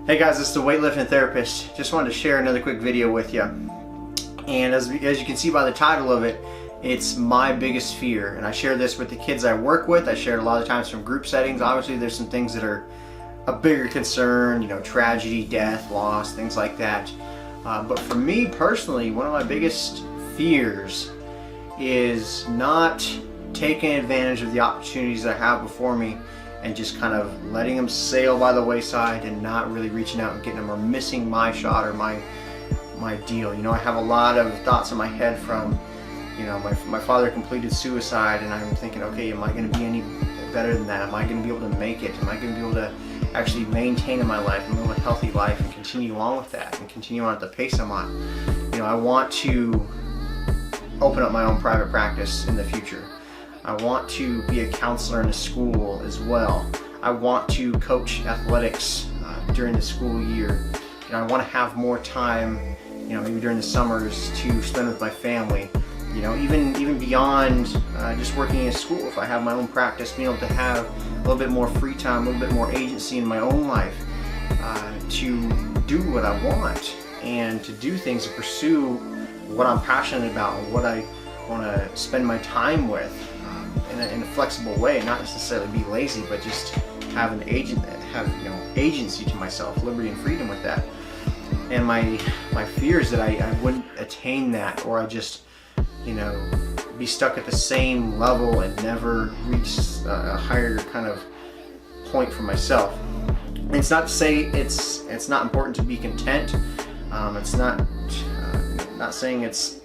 Hey guys, it's the weightlifting therapist. Just wanted to share another quick video with you. And as you can see by the title of it, it's my biggest fear. And I share this with the kids I work with. I share it a lot of times from group settings. Obviously there's some things that are a bigger concern, tragedy, death, loss, things like that. But for me personally, one of my biggest fears is not taking advantage of the opportunities that I have before me and just kind of letting them sail by the wayside and not really reaching out and getting them, or missing my shot or my deal. I have a lot of thoughts in my head from, my father completed suicide, and I'm thinking, okay, am I going to be any better than that? Am I going to be able to make it? Am I going to be able to actually maintain in my life and live a healthy life and continue on with that and continue on at the pace I'm on? I want to open up my own private practice in the future. I want to be a counselor in a school as well. I want to coach athletics during the school year. I want to have more time, maybe during the summers, to spend with my family. Even beyond just working in a school, if I have my own practice, being able to have a little bit more free time, a little bit more agency in my own life to do what I want and to do things, to pursue what I'm passionate about and what I want to spend my time with in a flexible way, not necessarily be lazy, but just have an agency to myself, liberty and freedom with that. And my fear is that I wouldn't attain that, or I just be stuck at the same level and never reach a higher kind of point for myself. And it's not to say it's not important to be content. It's not saying it's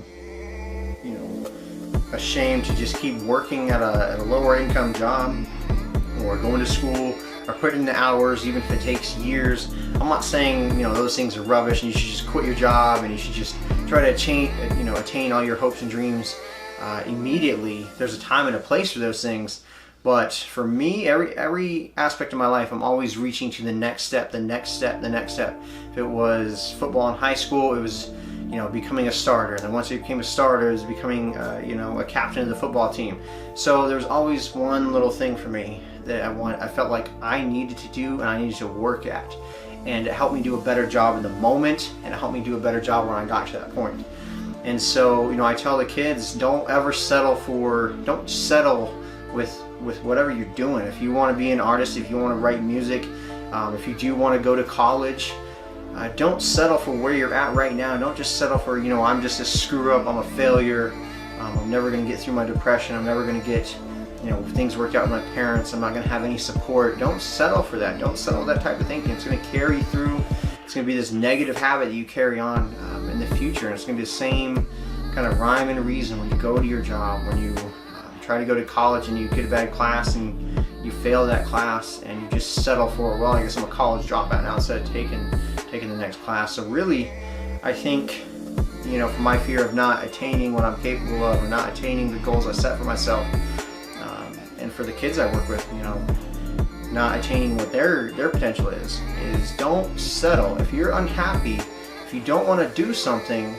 a shame to just keep working at a lower income job, or going to school, or putting in the hours even if it takes years. I'm not saying those things are rubbish and you should just quit your job and you should just try to attain all your hopes and dreams immediately. There's a time and a place for those things, but for me, every aspect of my life, I'm always reaching to the next step, the next step, the next step. If it was football in high school, it was becoming a starter. And then once I became a starter, it was becoming a captain of the football team. So there's always one little thing for me that I felt like I needed to do and I needed to work at. And it helped me do a better job in the moment, and it helped me do a better job when I got to that point. And so, I tell the kids, don't settle with whatever you're doing. If you want to be an artist, if you want to write music, if you do want to go to college, don't settle for where you're at right now. Don't just settle for, I'm just a screw up, I'm a failure, I'm never going to get through my depression, I'm never going to get, things worked out with my parents, I'm not going to have any support. Don't settle for that. Don't settle that type of thinking. It's going to carry you through. It's going to be this negative habit that you carry on in the future. And it's going to be the same kind of rhyme and reason when you go to your job, when you try to go to college and you get a bad class and you fail that class and you just settle for, well, I guess I'm a college dropout now instead of taking the next class. So really, I think, for my fear of not attaining what I'm capable of, or not attaining the goals I set for myself, and for the kids I work with, not attaining what their potential is don't settle. If you're unhappy, if you don't want to do something,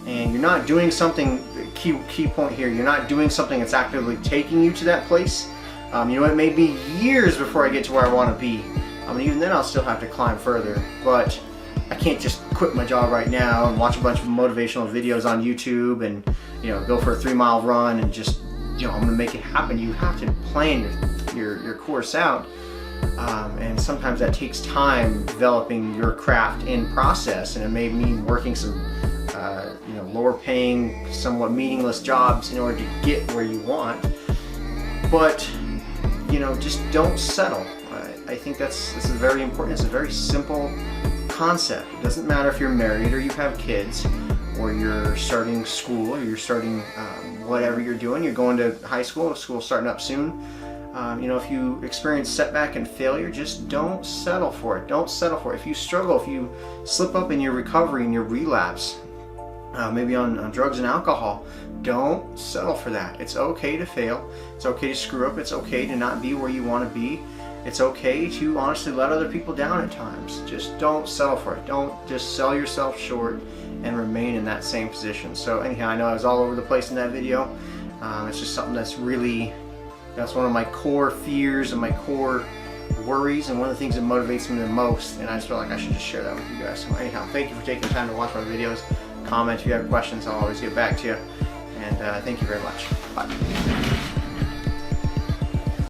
and you're not doing something, key point here, you're not doing something that's actively taking you to that place, it may be years before I get to where I want to be. Even then I'll still have to climb further, but I can't just quit my job right now and watch a bunch of motivational videos on YouTube and go for a 3-mile run and just I'm gonna make it happen. You have to plan your course out, and sometimes that takes time developing your craft in process, and it may mean working some lower paying, somewhat meaningless jobs in order to get where you want. But just don't settle. I think this is very important. It's a very simple concept. It doesn't matter if you're married or you have kids, or you're starting school, or you're starting whatever you're doing. You're going to high school, school's starting up soon. If you experience setback and failure, just don't settle for it. Don't settle for it. If you struggle, if you slip up in your recovery and your relapse, maybe on drugs and alcohol, don't settle for that. It's okay to fail. It's okay to screw up. It's okay to not be where you want to be. It's okay to honestly let other people down at times. Just don't settle for it. Don't just sell yourself short and remain in that same position. So anyhow, I know I was all over the place in that video. It's just something that's one of my core fears and my core worries and one of the things that motivates me the most, and I just felt like I should just share that with you guys. So anyhow, thank you for taking the time to watch my videos. Comment if you have questions, I'll always get back to you. And thank you very much. Bye.